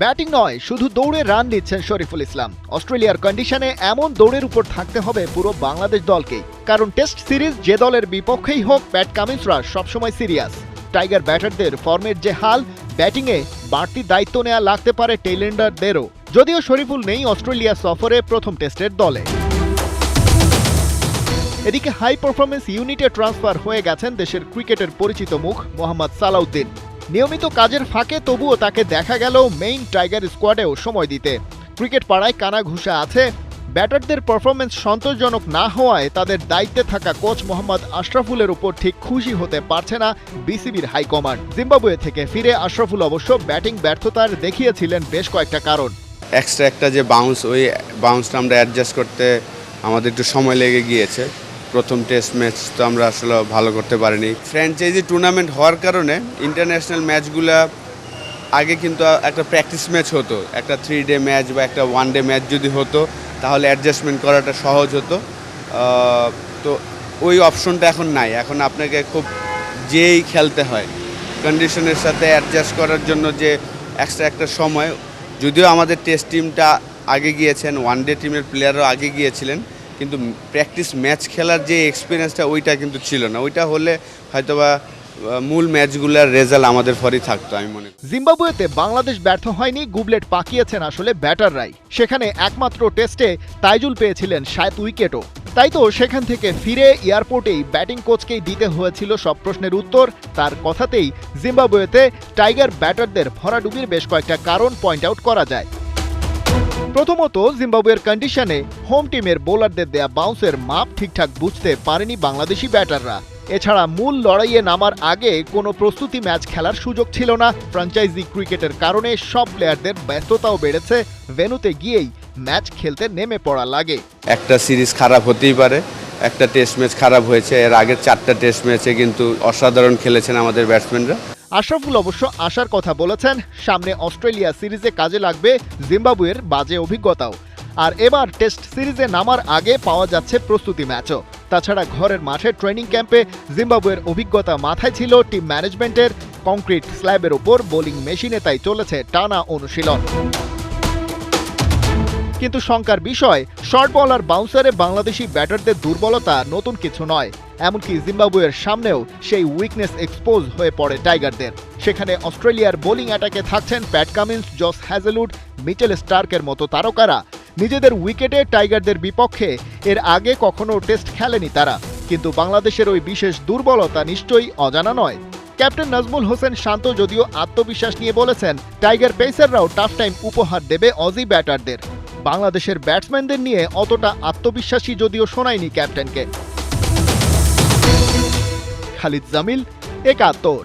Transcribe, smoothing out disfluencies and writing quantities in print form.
Batting নয়, শুধু দৌড়ে রান দিচ্ছেন শরীফুল ইসলাম। অস্ট্রেলিয়ার কন্ডিশনে এমন দৌড়ের উপর থাকতে হবে পুরো বাংলাদেশ দলকেই, কারণ টেস্ট সিরিজ যে দলের বিপক্ষেই হোক, প্যাট কামিন্সরা সবসময় সিরিয়াস। টাইগার ব্যাটারদের ফর্মের যে হাল, ব্যাটিংয়ে বাড়তি দায়িত্ব নেওয়া লাগতে পারে টেইলেন্ডারদেরও। যদিও শরীফুল নেই অস্ট্রেলিয়া সফরে প্রথম টেস্টের দলে। এদিকে হাই পারফরমেন্স ইউনিটে ট্রান্সফার হয়ে গেছেন দেশের ক্রিকেটের পরিচিত মুখ মোহাম্মদ সালাউদ্দিন। নিয়মিত কাজের ফাঁকে তবুও তাকে দেখা গেল মেইন টাইগার স্কোয়াডেও সময় দিতে। ক্রিকেট পাড়ায় কানাঘুষা আছে, ব্যাটারদের পারফরমেন্স সন্তোষজনক না হওয়ায় তাদের দায়িত্বে থাকা কোচ মোহাম্মদ আশরাফুলের উপর ঠিক খুশি হতে পারছে না বিসিবির হাইকমান্ড। জিম্বাবুয়ে থেকে ফিরে আশরাফুল অবশ্য ব্যাটিং ব্যর্থতার দেখিয়েছিলেন বেশ কয়েকটা কারণ। এক্সট্রা একটা যে বাউন্স, ওই বাউন্সটা আমরা অ্যাডজাস্ট করতে আমাদের একটু সময় লেগে গিয়েছে। প্রথম টেস্ট ম্যাচ তো আমরা আসলে ভালো করতে পারিনি। ফ্র্যাঞ্চাইজি টুর্নামেন্ট হওয়ার কারণে ইন্টারন্যাশনাল ম্যাচগুলা আগে কিন্তু একটা প্র্যাকটিস ম্যাচ হতো, একটা 3 ডে ম্যাচ বা একটা 1 ডে ম্যাচ যদি হতো তাহলে অ্যাডজাস্টমেন্ট করাটা সহজ হতো। তো ওই অপশনটা এখন নাই। এখন আপনাকে খুব যেই খেলতে হয়, কন্ডিশনের সাথে অ্যাডজাস্ট করার জন্য যে এক্সট্রা একটা সময়। যদিও আমাদের টেস্ট টিমটা আগে গিয়েছেন, 1 ডে টিমের প্লেয়ারও আগে গিয়েছিলেন, কিন্তু প্র্যাকটিস ম্যাচ খেলার যে এক্সপিরিয়েন্সটা ওইটা কিন্তু ছিল না। ওইটা হলে হয়তোবা মূল ম্যাচগুলোর রেজাল্ট আমাদের ফরই থাকতো আমি মনে করি। জিম্বাবুয়েতে বাংলাদেশ ব্যর্থ হয়নি, গুবলেট পাকিয়েছেন আসলে ব্যাটাররাই। সেখানে একমাত্র টেস্টে তাইজুল পেয়েছিলেন 7 উইকেটও। তাই তো সেখান থেকে ফিরে এয়ারপোর্টেই ব্যাটিং কোচকেই দিতে হয়েছিল সব প্রশ্নের উত্তর। তার কথাতেই জিম্বাবুয়েতে টাইগার ব্যাটারদের ভরাডুবির বেশ কয়েকটা কারণ পয়েন্ট আউট করা যায়। প্রথমত, জিম্বাবুয়ের কন্ডিশনে হোম টিমের বোলারদের দেয়া বাউন্সের মাপ ঠিকঠাক বুঝতে পারেনি বাংলাদেশি ব্যাটাররা। এছাড়া মূল লড়াইয়ে নামার আগে কোনো প্রস্তুতি ম্যাচ খেলার সুযোগ ছিল না। ফ্র্যাঞ্চাইজি ক্রিকেটের কারণে সব প্লেয়ারদের ব্যস্ততাও বেড়েছে, ভেন্যুতে গিয়েই ম্যাচ খেলতে নেমে পড়া লাগে। একটা সিরিজ খারাপ হতেই পারে, একটা টেস্ট ম্যাচ খারাপ হয়েছে, এর আগের 4টা টেস্ট ম্যাচে কিন্তু অসাধারণ খেলেছেন আমাদের ব্যাটসম্যানরা। আশরাফুল অবশ্য আশার কথা বলেছেন, সামনে অস্ট্রেলিয়া সিরিজে কাজে লাগবে জিম্বাবুয়ের বাজে অভিজ্ঞতাও। আর এবার টেস্ট সিরিজে নামার আগে পাওয়া যাচ্ছে প্রস্তুতি ম্যাচও। তাছাড়া ঘরের মাঠে ট্রেনিং ক্যাম্পে জিম্বাবুয়ের অভিজ্ঞতা মাথায় ছিল টিম ম্যানেজমেন্টের। কংক্রিট স্ল্যাবের ওপর বোলিং মেশিনে তাই চলেছে টানা অনুশীলন। কিন্তু শঙ্কার বিষয়, শর্ট বল আর বাউন্সারে বাংলাদেশি ব্যাটারদের দুর্বলতা নতুন কিছু নয়। এমনকি জিম্বাবুয়ের সামনেও সেই উইকনেস এক্সপোজ হয়ে পড়ে টাইগারদের। সেখানে অস্ট্রেলিয়ার বোলিং অ্যাটাকে থাকছেন Pat Cummins, Josh Hazlewood, Mitchell স্টার্কের মতো তারকারা। নিজেদের উইকেটে টাইগারদের বিপক্ষে এর আগে কখনো টেস্ট খেলেনি তারা, কিন্তু বাংলাদেশের ওই বিশেষ দুর্বলতা নিশ্চয়ই অজানা নয়। ক্যাপ্টেন নাজমুল হোসেন শান্ত যদিও আত্মবিশ্বাস নিয়ে বলেছেন, টাইগার পেসাররাও টাফ টাইম উপহার দেবে অজি ব্যাটারদের। বাংলাদেশের ব্যাটসম্যানদের নিয়ে অতটা আত্মবিশ্বাসী যদিও শোনায়নি ক্যাপ্টেনকে। খালিদ জামিল, ৭১।